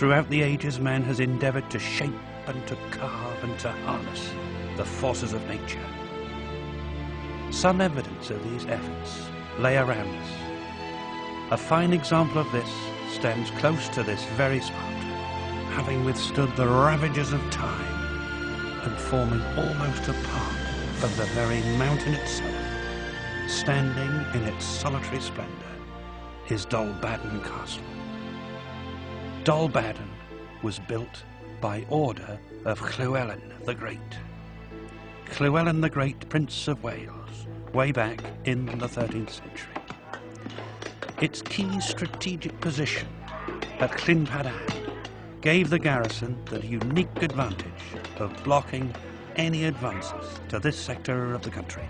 Throughout the ages, man has endeavoured to shape and to carve and to harness the forces of nature. Some evidence of these efforts lay around us. A fine example of this stands close to this very spot, having withstood the ravages of time and forming almost a part of the very mountain itself. Standing in its solitary splendour is Dolbaden Castle. Dolbaden was built by order of Llywelyn the Great. Llywelyn the Great, Prince of Wales, way back in the 13th century. Its key strategic position at Llyn Padan gave the garrison the unique advantage of blocking any advances to this sector of the country.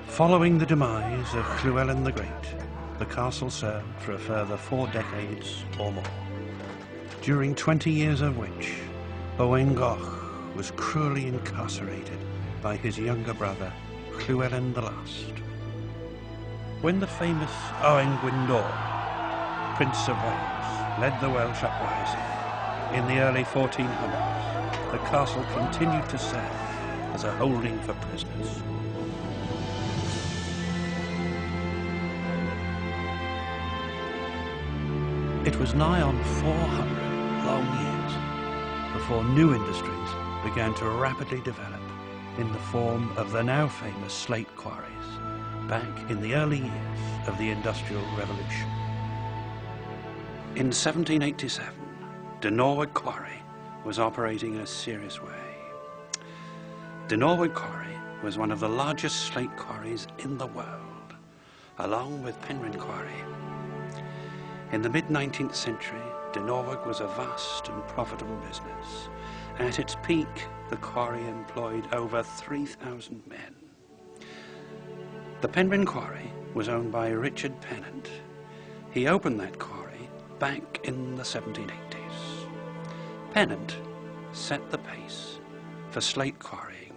Following the demise of Llywelyn the Great, the castle served for a further 4 decades or more, during 20 years of which Owain Goch was cruelly incarcerated by his younger brother, Llywelyn the Last. When the famous Owain Gwyndor, Prince of Wales, led the Welsh uprising in the early 1400s, the castle continued to serve as a holding for prisoners. It was nigh on 400 long years before new industries began to rapidly develop in the form of the now famous slate quarries back in the early years of the Industrial Revolution. In 1787, De Norwich Quarry was operating in a serious way. De Norwich Quarry was one of the largest slate quarries in the world, along with Penrhyn Quarry. In the mid-19th century, De Norwich was a vast and profitable business. At its peak, the quarry employed over 3,000 men. The Penrhyn Quarry was owned by Richard Pennant. He opened that quarry back in the 1780s. Pennant set the pace for slate quarrying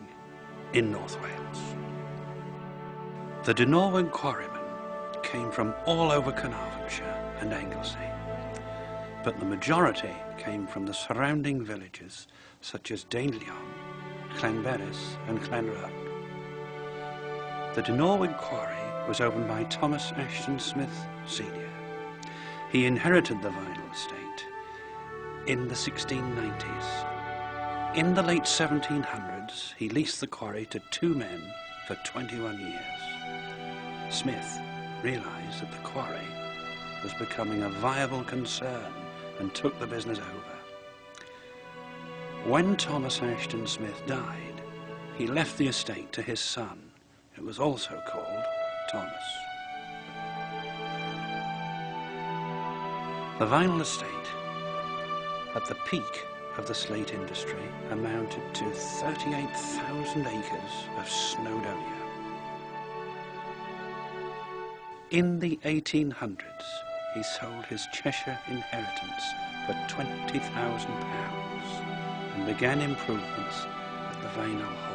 in North Wales. The De Norwich quarrymen came from all over Carnarvonshire and Anglesey, but the majority came from the surrounding villages such as Dainleon, Llanberis and Llanrug. The De Norwich quarry was opened by Thomas Ashton Smith Sr. He inherited the vinyl estate in the 1690s. In the late 1700s, he leased the quarry to 2 men for 21 years. Smith realised that the quarry was becoming a viable concern and took the business over. When Thomas Ashton Smith died, he left the estate to his son, who was also called Thomas. The vinyl estate, at the peak of the slate industry, amounted to 38,000 acres of Snowdonia. In the 1800s, he sold his Cheshire inheritance for £20,000 and began improvements at the Vinyl Hall.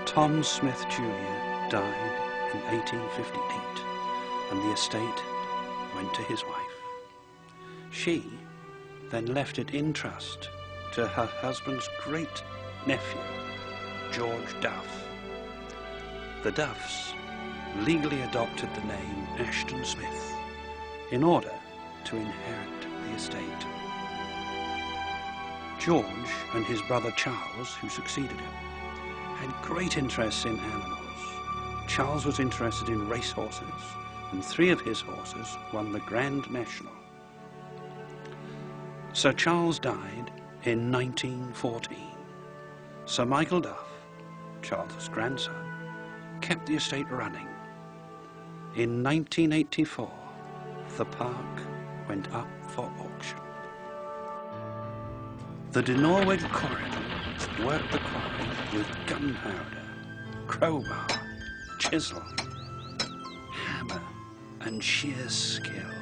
Tom Smith Jr. died in 1858 and the estate went to his wife. She then left it in trust to her husband's great nephew, George Duff. The Duffs legally adopted the name Ashton Smith in order to inherit the estate. George and his brother Charles, who succeeded him, had great interests in animals. Charles was interested in racehorses, and 3 of his horses won the Grand National. Sir Charles died in 1914. Sir Michael Duff, Charles's grandson, kept the estate running. In 1984, the park went up for auction. The Norwid quarrymen worked the quarry with gunpowder, crowbar, chisel, hammer and sheer skill.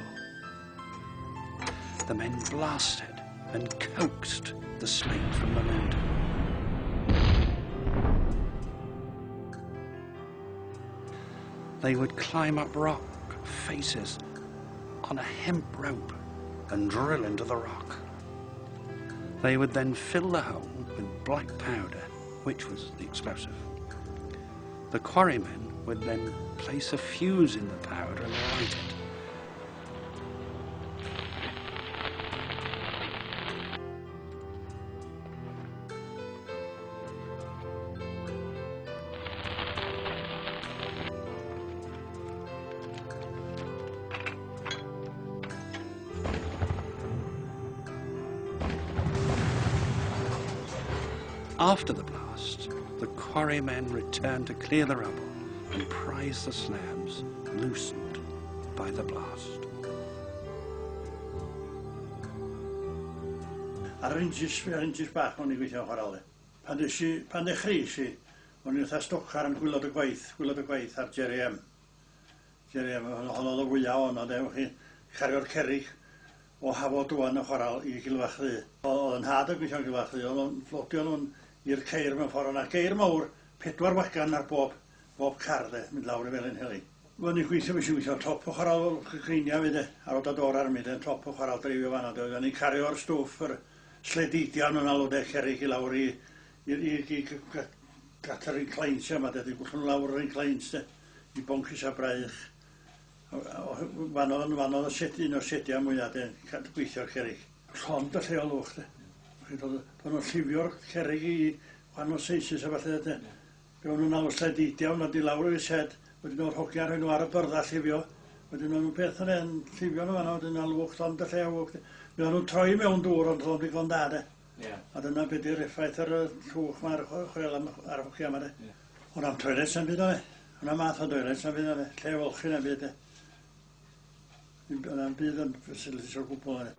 The men blasted and coaxed the slate from the mountain. They would climb up rock faces on a hemp rope and drill into the rock. They would then fill the hole with black powder, which was the explosive. The quarrymen would then place a fuse in the powder and light it. After the blast, the quarrymen returned to clear the rubble and prise the slabs loosened by the blast. Ar yr inches bach o'n i gweithio chwarae. Pan dechreuais I, o'n i'n eitha stocar yn gwylod y gwaith ar GRM. GRM, honnodd o fwyaf o'n oedd efo chi cario'r cerrig o hafod dwan y chwarae I Gilfach Ddu. Oedd yn had y gweithio Gilfach Ddu, oedd o'n flodio nhw'n i'r ceir mewn ffordd o'na. Geir mawr, 4 wagan ar bob car de, mynd lawr I Felin Heli. Wel, ni'n gweithio fes I gweithio top o chwarael Creinia fi de, ar o dod o'r armi de, top o chwarael dreifio fanna de. Oedden ni'n cario'r stwff, yr sledidian o'n alwdau cerrig I lawr I gater inclines yma de, di gwllwn lawr yr inclines de, I boncis a braich. Fanodd un o'r setiau mwyaf de, gweithio'r cerrig. Llond y lleol wch de. Doedd nhw'n llifio'r cerrig I gwahanol seisis a falle de. Be o'n nhw'n alw sledidiawn, oedd I lawr i'r shed, wedyn nhw'r hogia rhoi nhw ar y byrddau llifio. Wedyn nhw'n beth yn llifio nhw fanno, wedyn nhw'n alwch llond y llew. Wedyn nhw'n troi mewn dŵr ond oedd digon da de. A dyna beth Ydy'r effaith ar y llwch mae'r chwel ar y hogia yma de. Hwna'n toilet sa'n byd o de. Hwna'n math o toilet sa'n byd o de. Lle olchi na'n byd de. Hwna'n byd yn facilities o'r gwbl o de.